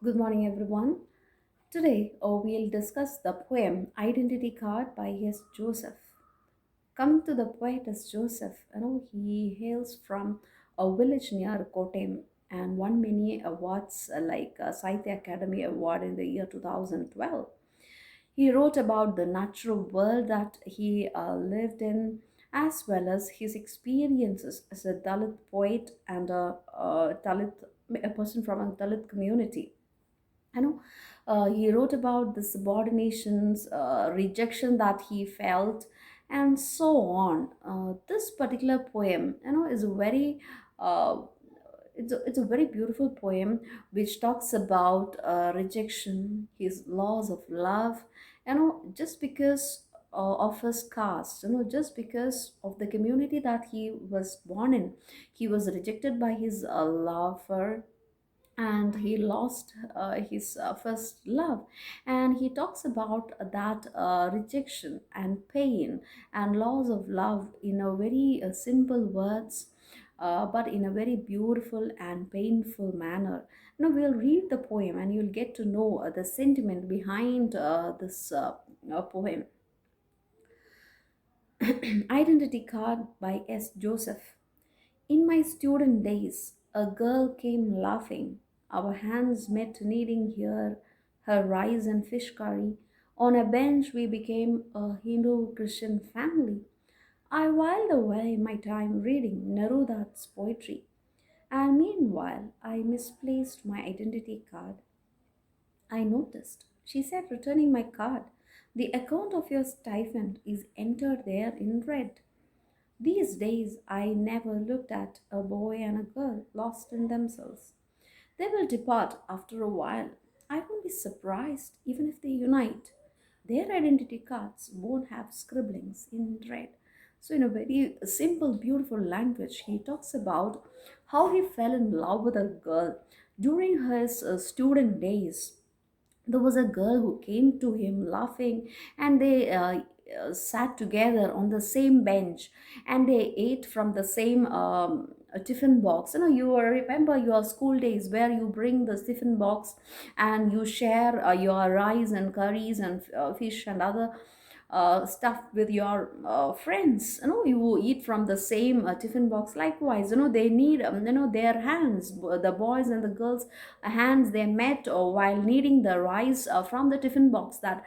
Good morning, everyone. Today, we'll discuss the poem Identity Card by S. Joseph. Coming to the poet is Joseph, he hails from a village near Kotem and won many awards like Sahitya Academy Award in the year 2012. He wrote about the natural world that he lived in, as well as his experiences as a Dalit poet and a person from a Dalit community. I know he wrote about the subordinations, rejection that he felt, and so on. This particular poem, is a very it's a very beautiful poem which talks about rejection, his loss of love, just because of his caste, just because of the community that he was born in. He was rejected by his lover, and he lost his first love, and he talks about that rejection and pain and loss of love in a very simple words, but in a very beautiful and painful manner. Now we'll read the poem and you'll get to know the sentiment behind this poem. Identity Card by S. Joseph. In my student days, a girl came laughing. Our hands met, kneading here her rice and fish curry. On a bench, we became a Hindu Christian family. I whiled away my time reading Neruda's poetry, and meanwhile, I misplaced my identity card. I noticed, she said, returning my card. The account of your stipend is entered there in red. These days, I never looked at a boy and a girl lost in themselves. They will depart after a while. I won't be surprised even if they unite. Their identity cards won't have scribblings in red. So, in a very simple, beautiful language, he talks about how he fell in love with a girl during his student days. There was a girl who came to him laughing, and they sat together on the same bench, and they ate from the same tiffin box. You remember your school days where you bring the tiffin box and you share your rice and curries and fish and other stuff with your friends. You eat from the same tiffin box. Likewise, they need their hands, the boys and the girls hands, they met while kneading the rice from the tiffin box that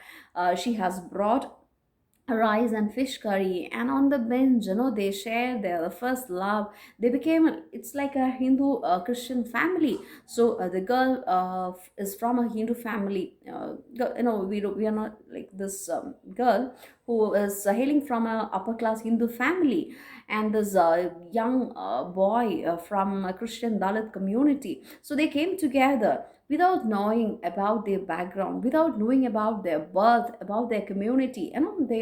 she has brought rice and fish curry. And on the bench, they share their first love. They became it's like a Hindu Christian family. So the girl is from a Hindu family. We are not like this girl who is hailing from a upper class Hindu family, and this young boy from a Christian Dalit community. So they came together without knowing about their background, without knowing about their birth, about their community,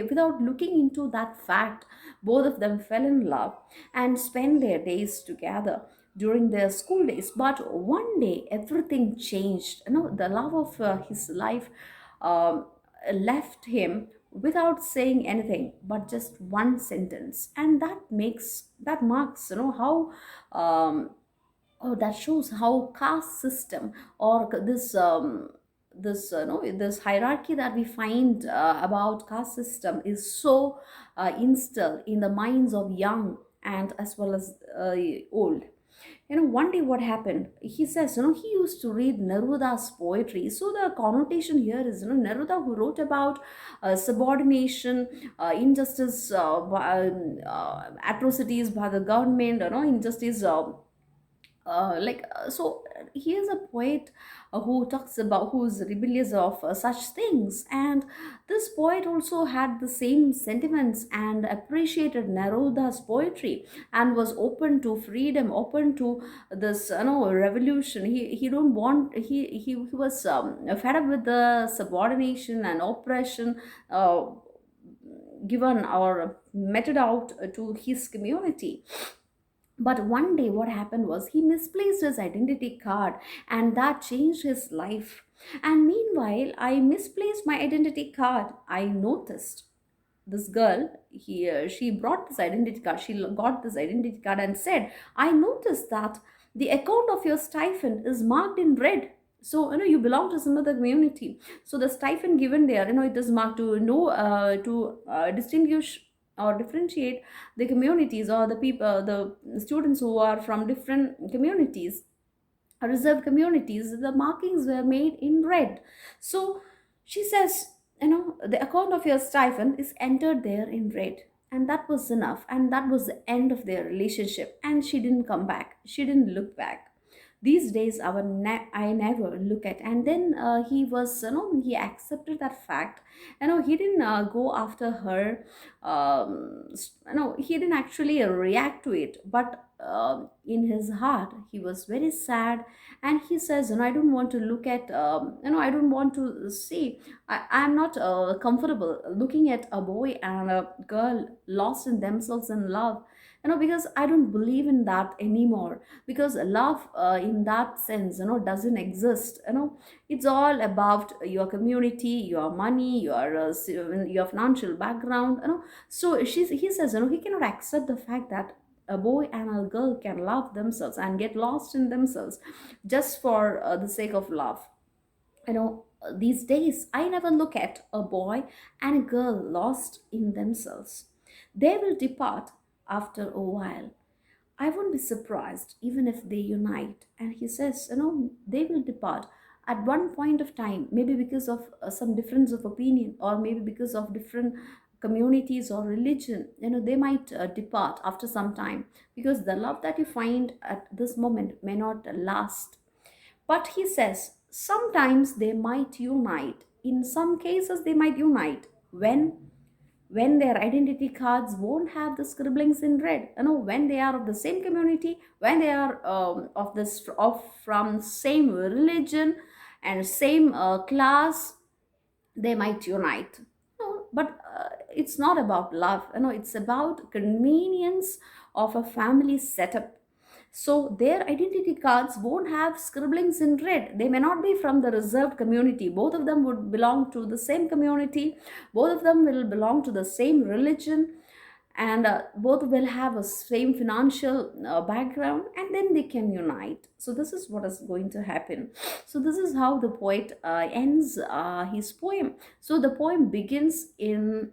without looking into that fact. Both of them fell in love and spent their days together during their school days. But one day, everything changed. The love of his life um, left him without saying anything but just one sentence, and that marks how oh, that shows how caste system or this hierarchy that we find about caste system is so instilled in the minds of young and as well as old. One day what happened, he says, he used to read Neruda's poetry. So the connotation here is, Neruda, who wrote about subordination, injustice, atrocities by the government, injustice, so he is a poet who talks about, who's rebellious of such things. And this poet also had the same sentiments and appreciated Neruda's poetry and was open to freedom, open to this revolution. He don't want he was fed up with the subordination and oppression given or meted out to his community. But one day, what happened was he misplaced his identity card, and that changed his life. And meanwhile, I misplaced my identity card. I noticed this girl, she brought this identity card. She got this identity card and said, I noticed that the account of your stipend is marked in red. So you belong to some other community. So the stipend given there, it is marked to know, to distinguish or differentiate the communities, or the people, the students who are from different communities, reserved communities. The markings were made in red. So she says, the account of your stipend is entered there in red. And that was enough, and that was the end of their relationship, and she didn't come back, she didn't look back. These days I never look at. And then he was, he accepted that fact. He didn't go after her. He didn't actually react to it, but in his heart he was very sad. And he says, I don't want to look at, I don't want to see. I'm not comfortable looking at a boy and a girl lost in themselves in love, because I don't believe in that anymore. Because love, in that sense, doesn't exist. It's all about your community, your money, your financial background. So he says, he cannot accept the fact that a boy and a girl can love themselves and get lost in themselves just for the sake of love. These days I never look at a boy and a girl lost in themselves. They will depart after a while. I won't be surprised even if they unite. And he says, they will depart at one point of time, maybe because of some difference of opinion, or maybe because of different communities or religion. They might depart after some time, because the love that you find at this moment may not last. But he says, sometimes they might unite. In some cases, they might unite when their identity cards won't have the scribblings in red. When they are of the same community, when they are of from same religion and same class, they might unite. But it's not about love. It's about convenience of a family setup. So their identity cards won't have scribblings in red. They may not be from the reserved community. Both of them would belong to the same community. Both of them will belong to the same religion, and both will have a same financial background, and then they can unite. So this is what is going to happen. So this is how the poet ends his poem. So the poem begins in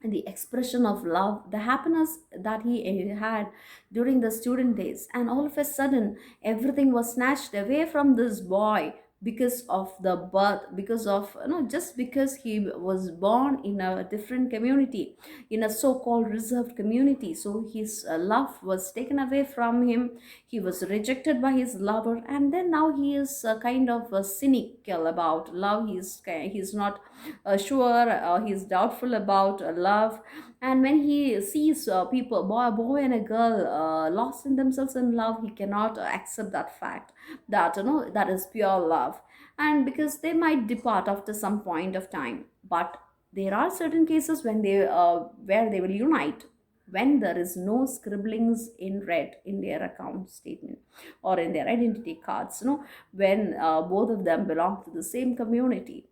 the expression of love, the happiness that he had during the student days, and all of a sudden everything was snatched away from this boy because of the birth, because of, just because he was born in a different community, in a so-called reserved community. So his love was taken away from him. He was rejected by his lover, and then now he is kind of cynical about love. He's not sure, he's doubtful about love. And when he sees people, a boy and a girl lost in themselves in love, he cannot accept that fact, that that is pure love. And because they might depart after some point of time, but there are certain cases when they where they will unite, when there is no scribblings in red in their account statement or in their identity cards, when both of them belong to the same community.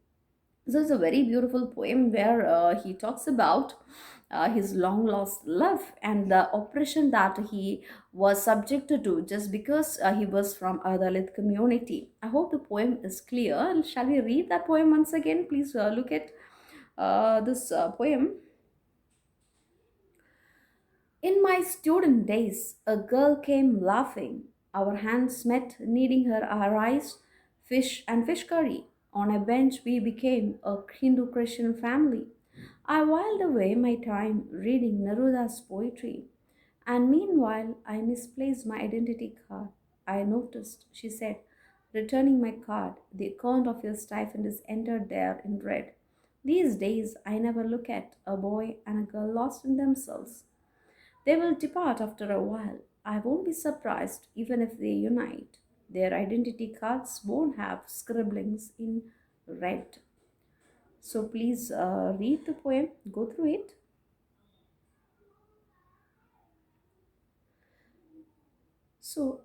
So it's a very beautiful poem where he talks about his long lost love and the oppression that he was subjected to just because he was from a Dalit community. I hope the poem is clear. Shall we read that poem once again? Please look at this poem. In my student days, a girl came laughing. Our hands met, kneading her eyes, fish and fish curry. On a bench, we became a Hindu Christian family. I whiled away my time reading Neruda's poetry, and meanwhile, I misplaced my identity card. I noticed, she said, returning my card. The account of your stipend is entered there in red. These days, I never look at a boy and a girl lost in themselves. They will depart after a while. I won't be surprised even if they unite. Their identity cards won't have scribblings in red. So please read the poem, go through it. So,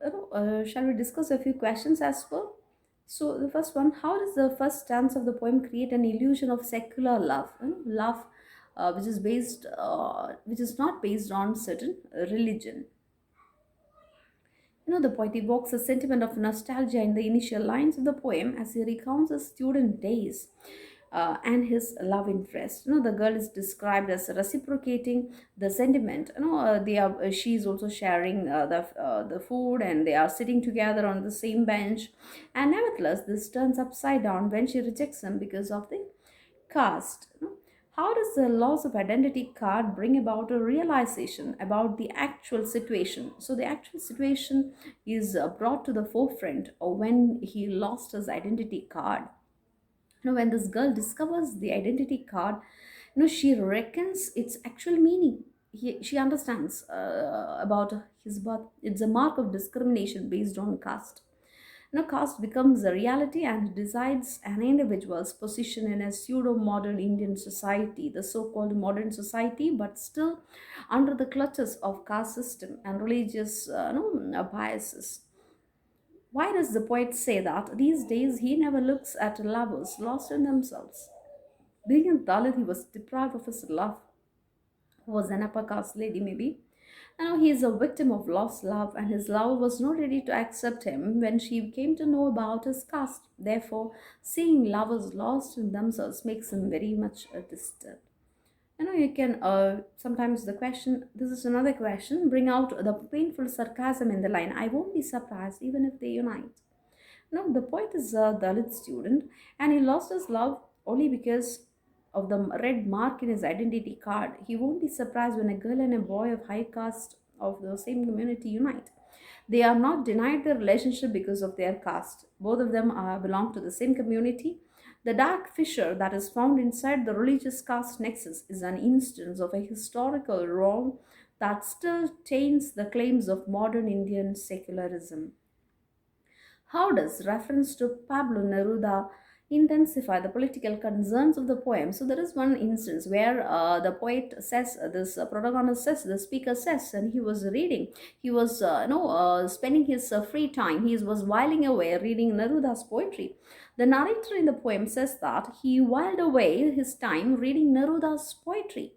shall we discuss a few questions as well? So, the first one, how does the first stanza of the poem create an illusion of secular love? Love which is not based on certain religion. The poet evokes a sentiment of nostalgia in the initial lines of the poem as he recounts his student days and his love interest. The girl is described as reciprocating the sentiment. She is also sharing the food, and they are sitting together on the same bench. And nevertheless, this turns upside down when she rejects him because of the caste. How does the loss of identity card bring about a realization about the actual situation? So the actual situation is brought to the forefront when he lost his identity card. When this girl discovers the identity card, she reckons its actual meaning. She understands about his birth. It's a mark of discrimination based on caste. Caste becomes a reality and decides an individual's position in a pseudo modern Indian society, the so called modern society, but still under the clutches of caste system and religious biases. Why does the poet say that? These days he never looks at lovers lost in themselves. Being a Dalit, he was deprived of his love, who was an upper caste lady, maybe. Now he is a victim of lost love, and his lover was not ready to accept him when she came to know about his caste. Therefore, seeing lovers lost in themselves makes him very much disturbed. You can sometimes the question, this is another question, bring out the painful sarcasm in the line. I won't be surprised even if they unite. No, the poet is a Dalit student, and he lost his love only because of the red mark in his identity card. He won't be surprised when a girl and a boy of high caste of the same community unite. They are not denied their relationship because of their caste. Both of them belong to the same community. The dark fissure that is found inside the religious caste nexus is an instance of a historical wrong that still taints the claims of modern Indian secularism. How does reference to Pablo Neruda intensify the political concerns of the poem? So there is one instance where the poet says, this protagonist says, the speaker says, and he was reading. He was, spending his free time. He was whiling away reading Neruda's poetry. The narrator in the poem says that he whiled away his time reading Neruda's poetry.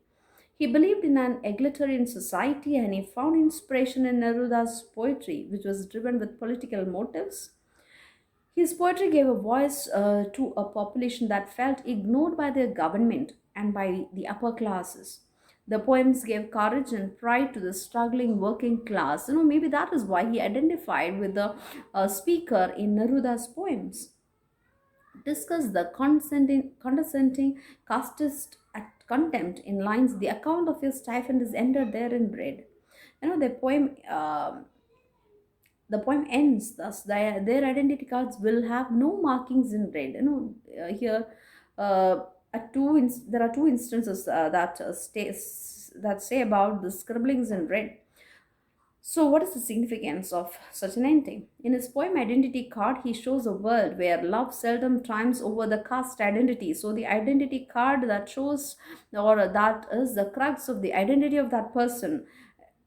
He believed in an egalitarian society and he found inspiration in Neruda's poetry, which was driven with political motives. His poetry gave a voice to a population that felt ignored by their government and by the upper classes. The poems gave courage and pride to the struggling working class. Maybe that is why he identified with the speaker in Neruda's poems. Discuss the condescending casteist contempt in lines. The account of your stipend is entered there in bread. The poem ends thus: their identity cards will have no markings in red. Here uh, there are two instances that say about the scribblings in red. So, what is the significance of such an ending? In his poem Identity Card, he shows a world where love seldom triumphs over the caste identity. So, the identity card that shows, or that is the crux of the identity of that person,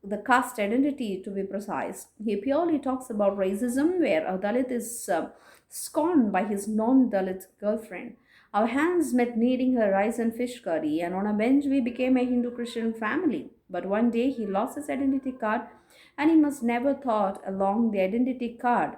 the caste identity to be precise. He purely talks about racism, where a Dalit is scorned by his non Dalit girlfriend. Our hands met kneading her rice and fish curry, and on a bench we became a Hindu Christian family. But one day he lost his identity card, and he must never thought along the identity card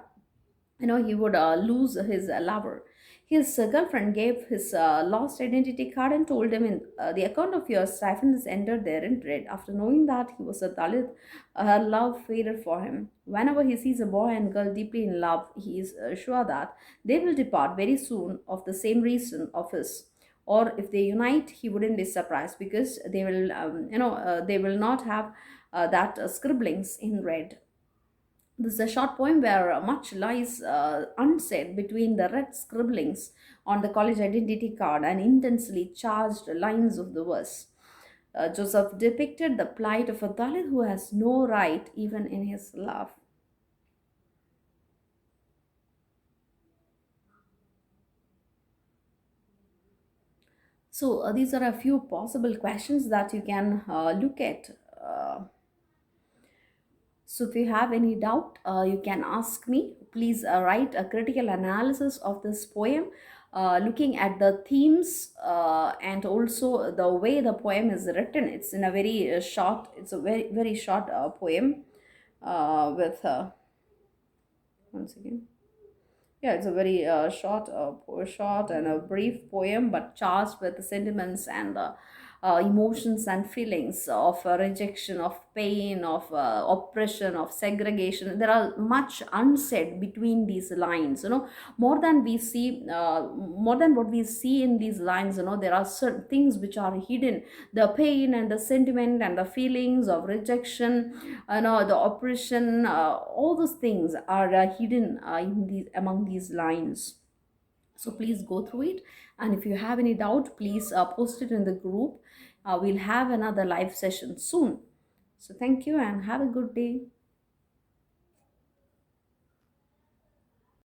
he would lose his lover. His girlfriend gave his lost identity card and told him, in the account of your stipend is entered there in red. After knowing that he was a Dalit, her love faded for him. Whenever he sees a boy and girl deeply in love, he is sure that they will depart very soon of the same reason of his. Or if they unite, he wouldn't be surprised because they will not have that scribblings in red. This is a short poem where much lies unsaid between the red scribblings on the college identity card and intensely charged lines of the verse. Joseph depicted the plight of a Dalit who has no right even in his love. So, these are a few possible questions that you can look at. So, if you have any doubt, you can ask me. Please write a critical analysis of this poem, looking at the themes and also the way the poem is written. It's in a very short. It's a very short poem with. once again. Yeah, it's a very short and a brief poem, but charged with the sentiments and the emotions and feelings of rejection, of pain, of oppression, of segregation. There are much unsaid between these lines. More than we see, more than what we see in these lines. There are certain things which are hidden: the pain and the sentiment and the feelings of rejection, the oppression, all those things are hidden in these among these lines. So please go through it, and if you have any doubt, please post it in the group. We'll have another live session soon. So thank you and have a good day.